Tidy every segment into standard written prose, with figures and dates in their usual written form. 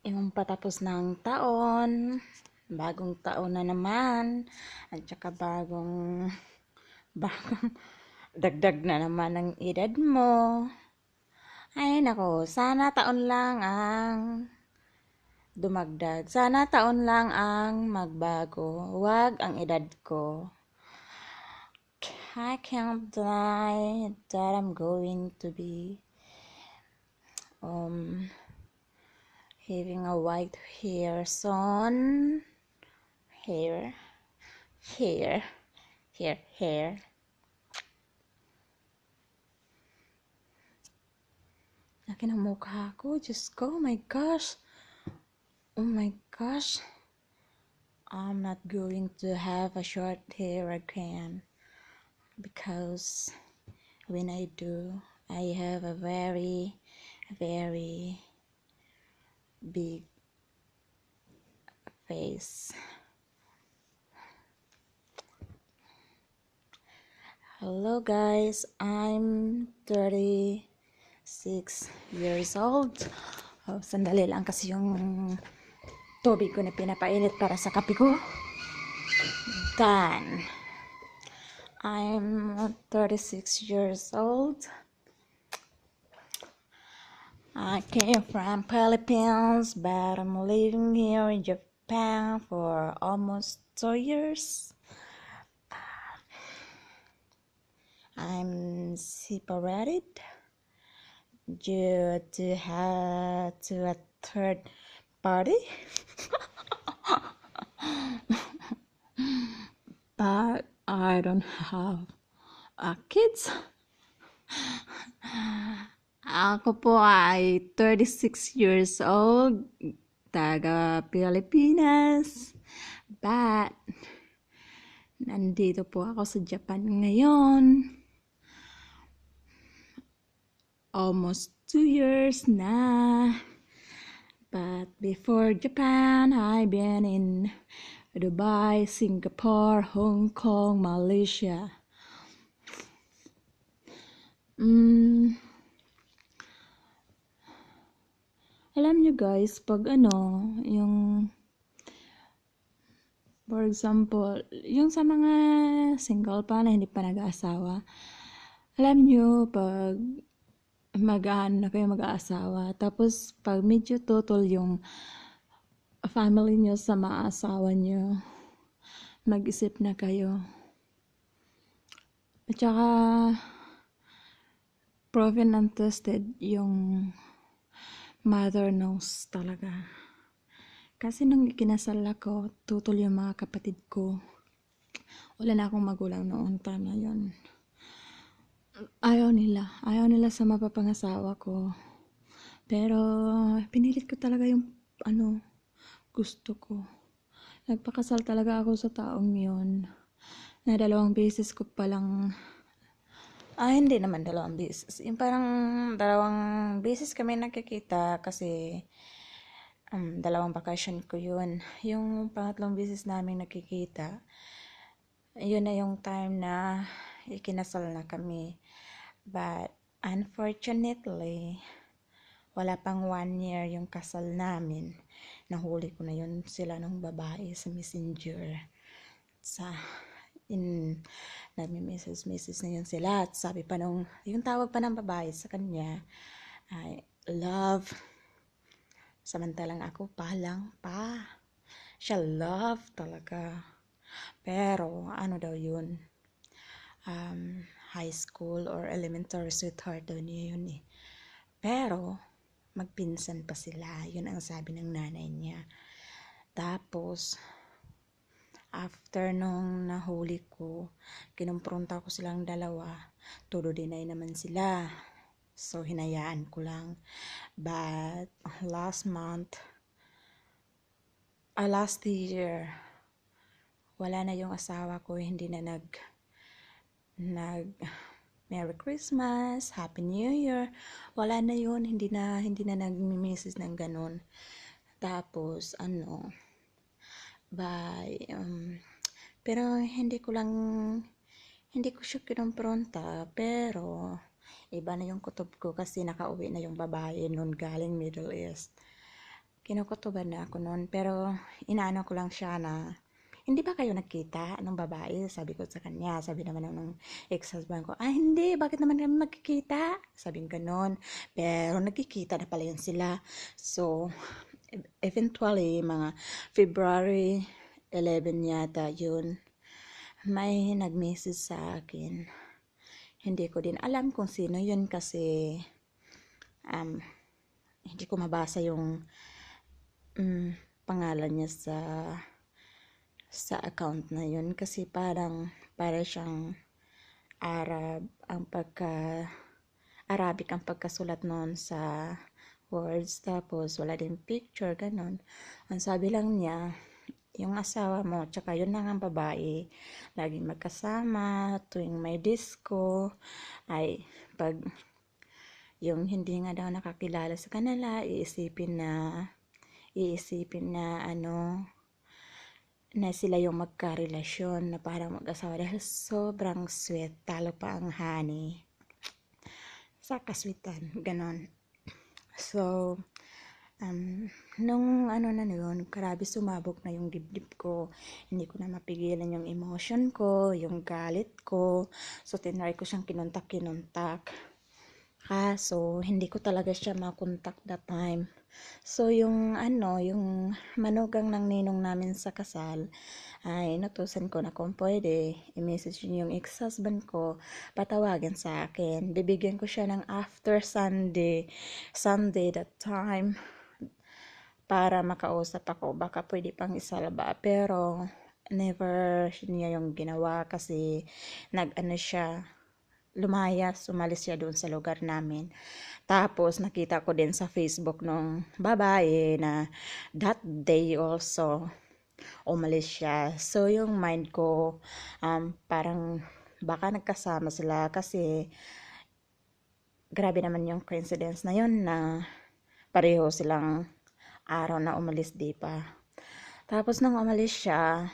Yung patapos ng taon, bagong taon na naman, at saka bagong dagdag na naman ng edad mo. Ay nako, sana taon lang ang dumagdag. Sana taon lang ang magbago. Wag ang edad ko. I can't deny that I'm going to be um having a white hair soon. Hair, hair, hair. Laki ng mukha ko. Diyos ko. Oh my gosh. Oh my gosh. I'm not going to have a short hair again. Because when I do, I have a very, very big face. Hello guys. I'm 36 years old. Oh, sandali lang kasi yung tubig ko na pinapainit para sa kape ko. Done. I'm 36 years old. I came from Philippines, but I'm living here in Japan for almost 2 years. I'm separated due to a third party. But I don't have kids. Ako po ay 36 years old, taga Pilipinas. But nandito po ako sa Japan ngayon. Almost 2 years na. But before Japan, I've been in Dubai, Singapore, Hong Kong, Malaysia. Alam nyo guys, pag yung for example, yung sa mga single pa na hindi pa nag-aasawa, alam nyo, pag na kayo mag-aasawa, tapos pag medyo total yung family nyo sa mga asawa nyo, mag-isip na kayo. At saka, proven and tested yung mother knows talaga. Kasi nung ikinasal ako, tutol yung mga kapatid ko. Wala na akong magulang noon time na yun. Ayaw nila sa mapapangasawa ko. Pero, pinilit ko talaga yung, gusto ko. Nagpakasal talaga ako sa taong yun. Na 2 beses ko palang, hindi naman 2 beses. Yung parang 2 beses kami nakikita kasi, 2 bakasyon ko yun. Yung pangatlong beses namin nakikita, yun na yung time na ikinasal na kami. But, unfortunately, wala pang 1 year yung kasal namin. Nahuli ko na yun sila ng babae sa messenger. Nagme-message na yun sila. At sabi pa yung tawag pa ng babae sa kanya, ay, love. Samantalang ako siya love talaga. Pero, daw yun? High school or elementary sweetheart daw niya yun eh. Pero, magpinsan pa sila. Yun ang sabi ng nanay niya. Tapos, after nung nahuli ko, kinumpronta ko silang dalawa. Todo deny naman sila. So, hinayaan ko lang. But, last year, wala na yung asawa ko. Hindi na nag Merry Christmas, Happy New Year. Wala na yun. Hindi na nag-message ng ganun. Tapos, pero hindi ko siya kinumpronta, pero iba na yung kutob ko kasi nakauwi na yung babae nun galing Middle East. kinukutuban na ako noon. Pero inaano ko lang siya na, hindi ba kayo nagkita ng babae? Sabi ko sa kanya, sabi naman ng ex-husband ko, hindi, bakit naman kami magkikita? Sabi ko ganon. Pero nagkikita na pala yun sila. So, eventually, mga February 11 yata yun, may nag-message sa akin. Hindi ko din alam kung sino yun kasi hindi ko mabasa yung pangalan niya sa account na yun kasi para siyang Arabic ang pagkasulat noon sa words, tapos wala din picture, ganon. Ang sabi lang niya, yung asawa mo, tsaka yun lang ang babae, laging magkasama, tuwing may disco, ay pag yung hindi nga daw nakakilala sa kanila, iisipin na na sila yung magkarelasyon na parang mag-asawa dahil sobrang sweet, talo pa ang honey sa kaswitan, ganon. So, nung na yun, grabe sumabog na yung dibdib ko. Hindi ko na mapigilan yung emotion ko, yung galit ko. So, tinry ko siyang kinuntak. Kaso, hindi ko talaga siya makontak that time. So, yung manugang ng ninong namin sa kasal, ay inutusan ko na kung pwede, i-message yung ex-husband ko, patawagan sa akin. Bibigyan ko siya ng after Sunday that time, para makausap ako. Baka pwede pang isalba. Pero, never niya yung ginawa kasi lumayas, umalis siya doon sa lugar namin. Tapos, nakita ko din sa Facebook nung babae na that day also, umalis siya. So, yung mind ko, parang baka nagkasama sila kasi grabe naman yung coincidence na yun na pareho silang araw na umalis, di pa. Tapos nung umalis siya,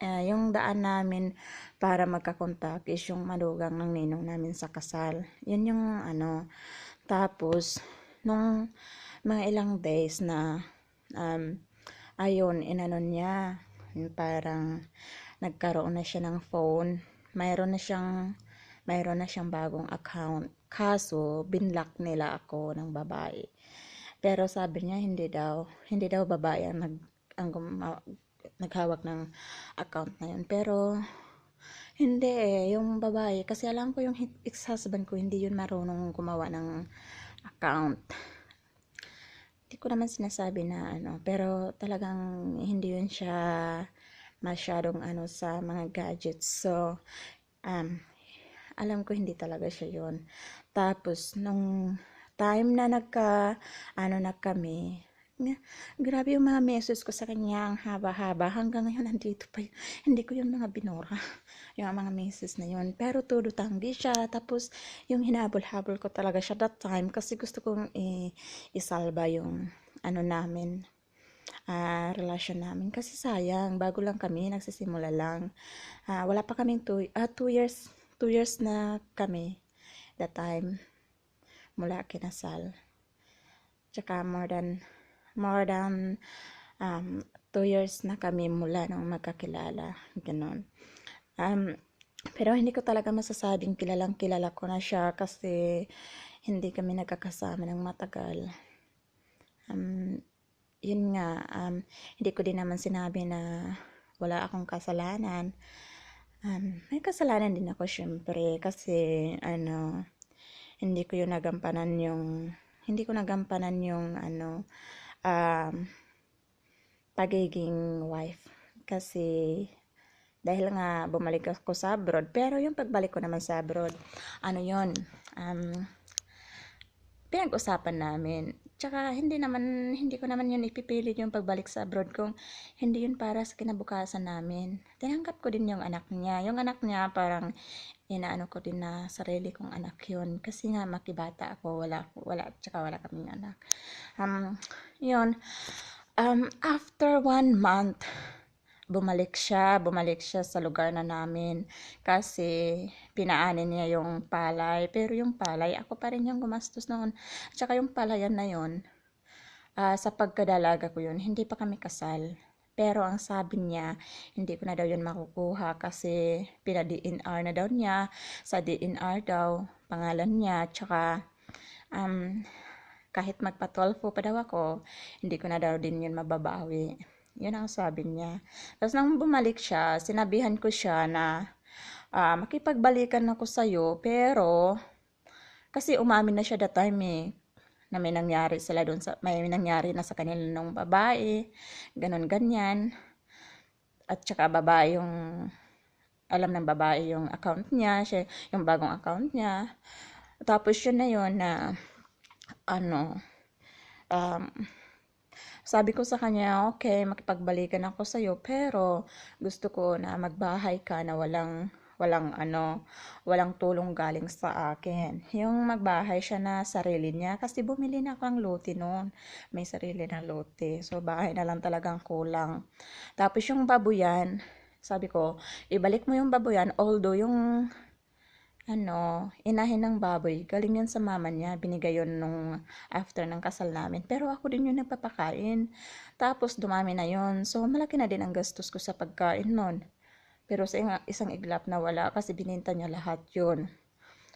yung daan namin para magkakontak is yung malugang ng ninong namin sa kasal. Yun yung Tapos, nung mga ilang days na, ayun, niya, parang nagkaroon na siya ng phone. Mayroon na siyang bagong account. Kaso, binlock nila ako ng babae. Pero sabi niya, hindi daw babae ang naghawak ng account na yun. Pero, hindi yung babae. Kasi alam ko yung ex-husband ko, hindi yun marunong gumawa ng account. Hindi ko naman sinasabi na pero talagang hindi yun siya masyadong sa mga gadgets. So, alam ko hindi talaga siya yun. Tapos, nung time na na kami, grabe yung mga messages ko sa kanya, ang haba-haba. Hanggang ngayon, nandito pa yun. Hindi ko yung mga binura. Yung mga messages na yun. Pero todo tanggi siya. Tapos, yung hinabol-habol ko talaga siya that time. Kasi gusto kong isalba yung namin, relasyon namin. Kasi sayang, bago lang kami, nagsisimula lang. Wala pa kaming 2 years na kami that time mula kinasal. Tsaka more than 2 years na kami mula nung magkakilala. Ganon. Pero hindi ko talaga masasabing kilala ko na siya kasi hindi kami nagkakasama ng matagal. Yun nga, hindi ko din naman sinabi na wala akong kasalanan. May kasalanan din ako syempre kasi hindi ko nagampanan yung pagiging wife kasi dahil nga bumalik ako sa abroad. Pero yung pagbalik ko naman sa abroad, pinag-usapan namin. Tsaka hindi ko naman yun ipipilit yung pagbalik sa abroad kung hindi yun para sa kinabukasan namin. Tinanggap ko din yung anak niya. Yung anak niya parang inaano ko din na sarili kong anak yun. Kasi nga makibata ako, tsaka wala kaming anak. After 1 month, bumalik siya sa lugar na namin kasi pinaanin niya yung palay. Pero yung palay, ako pa rin yung gumastos noon. Tsaka yung palayan na yun, Sa pagkadalaga ko yun, hindi pa kami kasal. Pero ang sabi niya, hindi ko na daw yun makukuha kasi pina-DNR na daw niya. Sa DNR daw, pangalan niya, tsaka um, kahit magpa-12 pa daw ako, hindi ko na daw din yun mababawi. Yun ang sabi niya. Tapos nang bumalik siya, sinabihan ko siya na makipagbalikan ako sa'yo, pero kasi umamin na siya that time eh, na may nangyari sila doon sa may nangyari na sa kanila nung babae, ganun ganyan. At saka babae yung alam ng babae yung account niya, siya yung bagong account niya. Tapos yun na yun na ano um, sabi ko sa kanya, okay, makipagbalikan ako sa'yo, pero gusto ko na magbahay ka na walang tulong galing sa akin. Yung magbahay siya na sarili niya, kasi bumili na ako ng lote noon. May sarili na lote. So, bahay na lang talagang kulang. Tapos yung babuyan, sabi ko, ibalik mo yung babuyan, although yung inahin ng baboy, galing yun sa mama niya, binigay yun nung after ng kasal namin. Pero ako din yung nagpapakain. Tapos dumami na yun. So, malaki na din ang gastos ko sa pagkain nun. Pero sa isang iglap na wala kasi bininta niya lahat yun.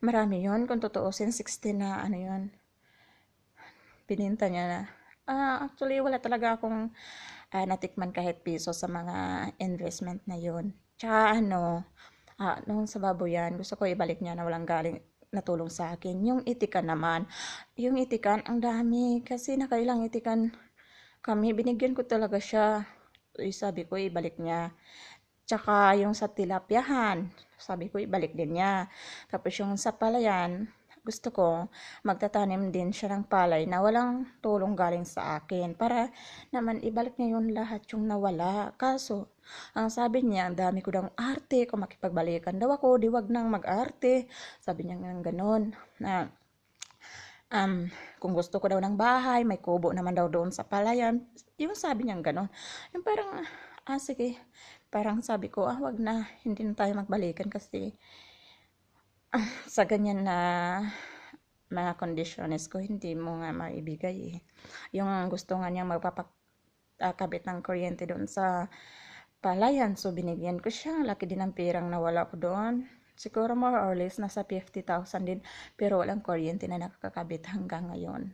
Marami yun, kung tutuusin, 60 na yun. Bininta niya na. Actually, wala talaga akong natikman kahit piso sa mga investment na yun. Tsaka nung sa baboyan, gusto ko ibalik niya na walang galing na tulong sa akin. Yung itikan naman, yung itikan, ang dami. Kasi nakailang itikan kami, binigyan ko talaga siya. Sabi ko, ibalik niya. Tsaka yung sa tilapyahan, sabi ko, ibalik din niya. Tapos yung sa palayan, gusto ko magtatanim din siya ng palay na walang tulong galing sa akin para naman ibalik niya yung lahat yung nawala. Kaso, ang sabi niya, ang dami ko daw arte, kung makipagbalikan daw ako, di wag nang mag-arte. Sabi niya ng ganon, na kung gusto ko daw ng bahay, may kubo naman daw doon sa palayan. Yung sabi niya ganon. Yung parang, sige, parang sabi ko, wag na, hindi na tayo magbalikan kasi sa ganyan na mga kondisyones ko, hindi mo nga maibigay eh. Yung gusto nga niya magpapakabit ng kuryente doon sa palayan, so binigyan ko siya. Laki din ang pirang nawala ko doon. Siguro more or less nasa 50,000 din, pero walang kuryente na nakakabit hanggang ngayon.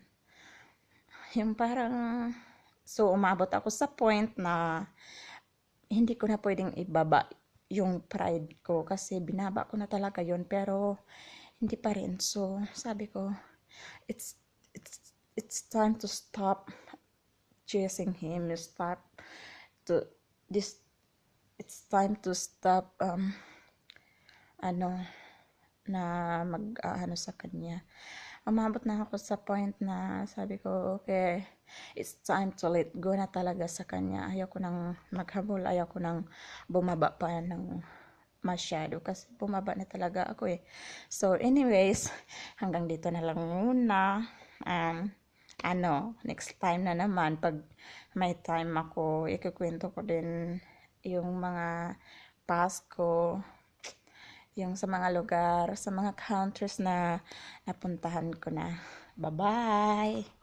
Yung parang, so umabot ako sa point na hindi ko na pwedeng ibaba yung pride ko kasi binaba ko na talaga yon, pero hindi pa rin. So sabi ko, it's time to stop chasing him. To this it's time to stop na sa kanya. Umabot na ako sa point na sabi ko, okay, it's time to let go na talaga sa kanya. Ayaw ko nang maghabol, ayaw ko nang bumaba pa ng masyado kasi bumaba na talaga ako eh. So anyways, hanggang dito na lang muna. Next time na naman pag may time ako, ikukwento ko din yung mga past ko, yung sa mga lugar, sa mga countries na napuntahan ko na. Bye-bye!